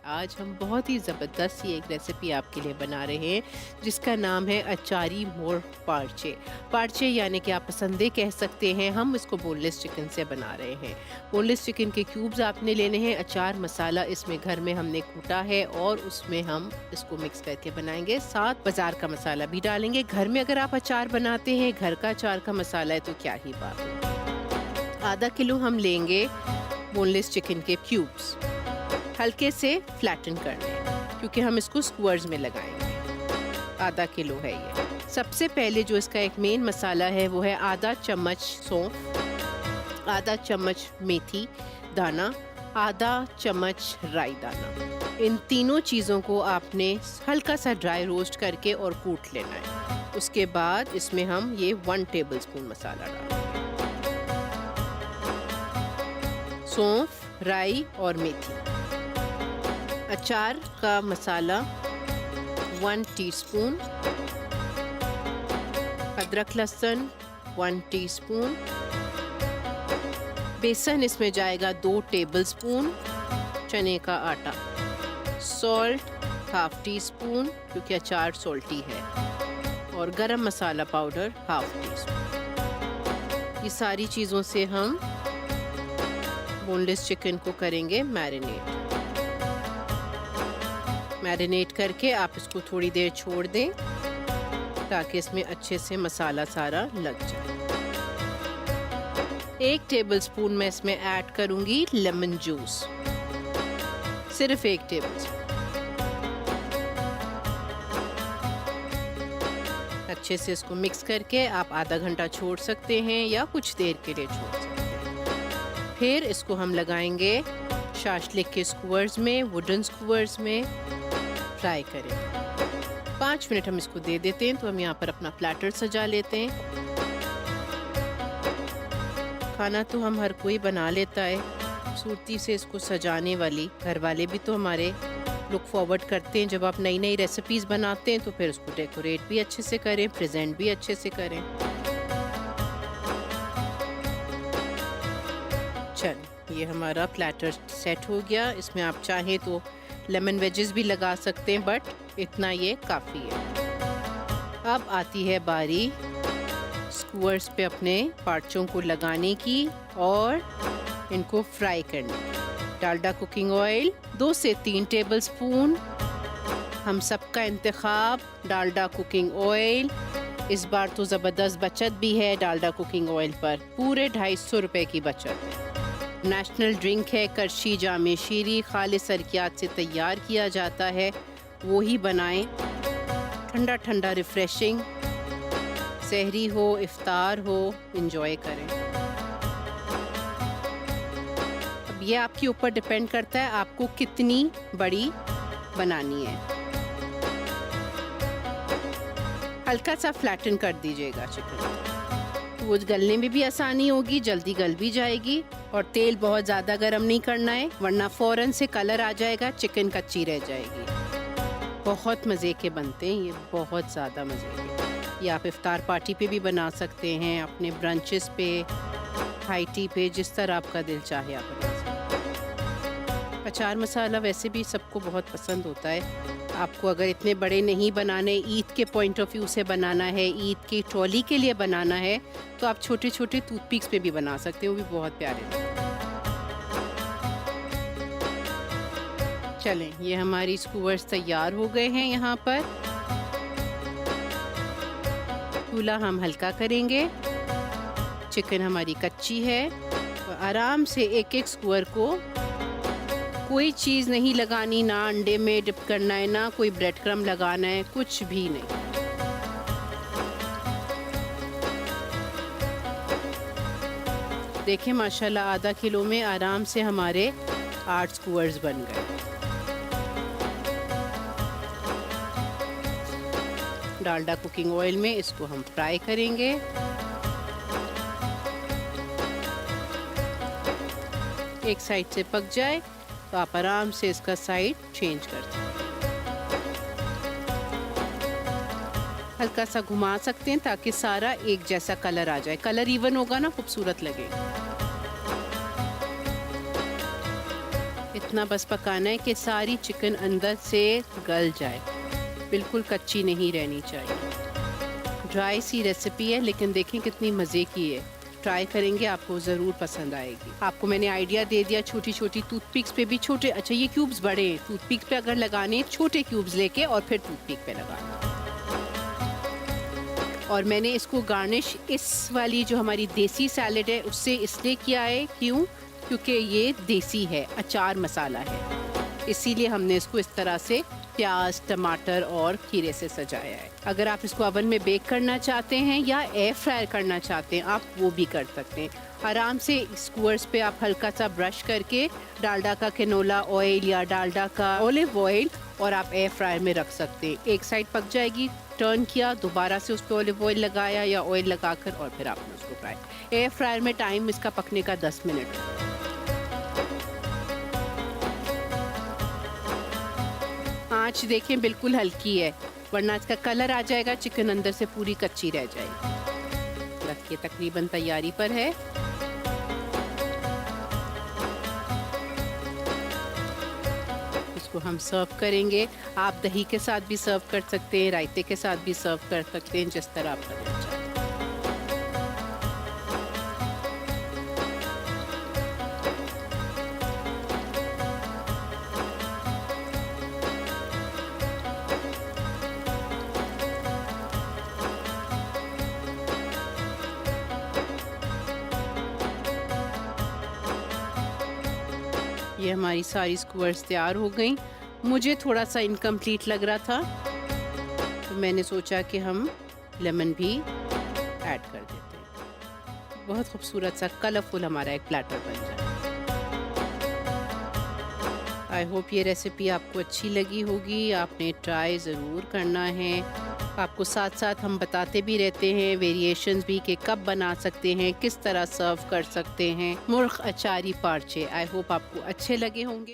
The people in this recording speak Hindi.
आज हम बहुत ही ज़बरदस्त सी एक रेसिपी आपके लिए बना रहे हैं जिसका नाम है अचारी मोर पार्चे। पार्चे यानी कि आप पसंदे कह सकते हैं। हम इसको बोनलेस चिकन से बना रहे हैं। बोनलेस चिकन के क्यूब्स आपने लेने हैं। अचार मसाला इसमें घर में हमने कूटा है और उसमें हम इसको मिक्स करके बनाएंगे। साथ बाजार का मसाला भी डालेंगे। घर में अगर आप अचार बनाते हैं, घर का अचार का मसाला है तो क्या ही बात है। आधा किलो हम लेंगे बोनलेस चिकन के क्यूब्स। हल्के से फ्लैटन करने हैं क्योंकि हम इसको स्क्वायर्स में लगाएंगे। आधा किलो है ये। सबसे पहले जो इसका एक मेन मसाला है वो है आधा चम्मच सौंफ, आधा चम्मच मेथी दाना, आधा चम्मच राई दाना। इन तीनों चीज़ों को आपने हल्का सा ड्राई रोस्ट करके और कूट लेना है। उसके बाद इसमें हम ये 1 टेबलस्पून मसाला डालेंगे। सौंफ, राई और मेथी। अचार का मसाला 1 टीस्पून, अदरक लहसुन 1 टीस्पून, बेसन इसमें जाएगा 2 टेबलस्पून, चने का आटा, सॉल्ट 1/2 टीस्पून क्योंकि अचार सॉल्टी है, और गरम मसाला पाउडर 1/2 टीस्पून। ये सारी चीज़ों से हम बोनलेस चिकन को करेंगे मैरिनेट करके आप इसको थोड़ी देर छोड़ दें ताकि इसमें अच्छे से मसाला सारा लग जाए। 1 टेबलस्पून मैं इसमें ऐड करूंगी लेमन जूस, सिर्फ 1 टेबलस्पून। अच्छे से इसको मिक्स करके आप आधा घंटा छोड़ सकते हैं या कुछ देर के लिए छोड़ सकते हैं। फिर इसको हम लगाएंगे शाशलिक के स्क्वायर्स में, वुडन स्क्वायर्स में फ्राई करेंगे। 5 मिनट हम इसको दे देते हैं। तो हम यहाँ पर अपना प्लेटर सजा लेते हैं। खाना तो हम हर कोई बना लेता है, खूबसूरती से इसको सजाने वाली घर वाले भी तो हमारे लुक फॉरवर्ड करते हैं। जब आप नई नई रेसिपीज़ बनाते हैं तो फिर उसको डेकोरेट भी अच्छे से करें, प्रेजेंट भी अच्छे से करें। चल, ये हमारा प्लेटर सेट हो गया। इसमें आप चाहें तो लेमन वेजेस भी लगा सकते हैं, बट इतना ये काफ़ी है। अब आती है बारी स्क्वायर्स पे अपने पार्चों को लगाने की और इनको फ्राई करने की। डालडा कुकिंग ऑयल 2 से 3 टेबलस्पून। हम सबका इंतखाब डालडा कुकिंग ऑयल। इस बार तो ज़बरदस्त बचत भी है डालडा कुकिंग ऑयल पर, पूरे 250 रुपए की बचत है। नेशनल ड्रिंक है करशी जामे शीरी, खालिस सरकियात से तैयार किया जाता है, वो ही बनाएं। ठंडा ठंडा रिफ्रेशिंग, सहरी हो इफ्तार हो, इंजॉय करें। अब ये आपके ऊपर डिपेंड करता है आपको कितनी बड़ी बनानी है। हल्का सा फ्लैटन कर दीजिएगा चिकन, वो गलने में भी आसानी होगी, जल्दी गल भी जाएगी। और तेल बहुत ज़्यादा गर्म नहीं करना है वरना फ़ौरन से कलर आ जाएगा, चिकन कच्ची रह जाएगी। बहुत मज़े के बनते हैं ये, बहुत ज़्यादा मज़े के। ये आप इफ्तार पार्टी पे भी बना सकते हैं, अपने ब्रंचेस पे, हाई टी पे, जिस तरह आपका दिल चाहे आप बना सकते हैं। अचार मसाला वैसे भी सबको बहुत पसंद होता है। आपको अगर इतने बड़े नहीं बनाने, ईद के पॉइंट ऑफ व्यू से बनाना है, ईद की ट्रॉली के लिए बनाना है, तो आप छोटे छोटे टूथपिक्स पे भी बना सकते हैं, वो भी बहुत प्यारे लगते हैं। चलें, ये हमारी स्क्वायर्स तैयार हो गए हैं। यहाँ पर चूल्हा हम हल्का करेंगे। चिकन हमारी कच्ची है और आराम से एक एक स्क्वायर को, कोई चीज़ नहीं लगानी, ना अंडे में डिप करना है, ना कोई ब्रेड क्रम्ब लगाना है, कुछ भी नहीं। देखें माशाल्लाह आधा किलो में आराम से हमारे 8 स्क्वायर्स बन गए। डालडा कुकिंग ऑयल में इसको हम फ्राई करेंगे। एक साइड से पक जाए तो आप आराम से इसका साइड चेंज कर सकते हैं। हल्का सा घुमा सकते हैं ताकि सारा एक जैसा कलर आ जाए। कलर इवन होगा ना, खूबसूरत लगेगा। इतना बस पकाना है कि सारी चिकन अंदर से गल जाए, बिल्कुल कच्ची नहीं रहनी चाहिए। ड्राई सी रेसिपी है लेकिन देखें कितनी मज़े की है। ट्राई करेंगे, आपको ज़रूर पसंद आएगी। आपको मैंने आइडिया दे दिया, छोटी छोटी टूथपिक्स पे भी छोटे, अच्छा ये क्यूब्स बड़े हैं, टूथपिक्स पे अगर लगाने छोटे क्यूब्स लेके और फिर टूथपिक पे लगाना। और मैंने इसको गार्निश इस वाली जो हमारी देसी सैलेड है उससे इसलिए किया है, क्यों? क्योंकि ये देसी है, अचार मसाला है, इसीलिए हमने इसको इस तरह से प्याज, टमाटर और खीरे से सजाया है। अगर आप इसको ओवन में बेक करना चाहते हैं या एयर फ्रायर करना चाहते हैं, आप वो भी कर सकते हैं। आराम से स्क्वर्स पे आप हल्का सा ब्रश करके डालडा का कैनोला ऑयल या डालडा का ऑलिव ऑयल और आप एयर फ्रायर में रख सकते हैं। एक साइड पक जाएगी, टर्न किया, दोबारा से उस पर ऑलिव ऑयल लगाया या ऑयल लगाकर और फिर आपने उसको फ्राई। एयर फ्रायर में टाइम इसका पकने का 10 मिनट। आँच देखें बिल्कुल हल्की है, वरना इसका कलर आ जाएगा, चिकन अंदर से पूरी कच्ची रह जाएगी। रखिए, तकरीबन तैयारी पर है। इसको हम सर्व करेंगे। आप दही के साथ भी सर्व कर सकते हैं, रायते के साथ भी सर्व कर सकते हैं, जिस तरह आप करना चाहें। ये हमारी सारी स्क्वर्स तैयार हो गई। मुझे थोड़ा सा इनकम्प्लीट लग रहा था तो मैंने सोचा कि हम लेमन भी ऐड कर देते हैं। बहुत खूबसूरत सा कलरफुल हमारा एक प्लेटर बन जाए। आई होप ये रेसिपी आपको अच्छी लगी होगी, आपने ट्राई ज़रूर करना है। आपको साथ साथ हम बताते भी रहते हैं वेरिएशंस भी कि कब बना सकते हैं, किस तरह सर्व कर सकते हैं। मुर्ग अचारी पार्चे, आई होप आपको अच्छे लगे होंगे।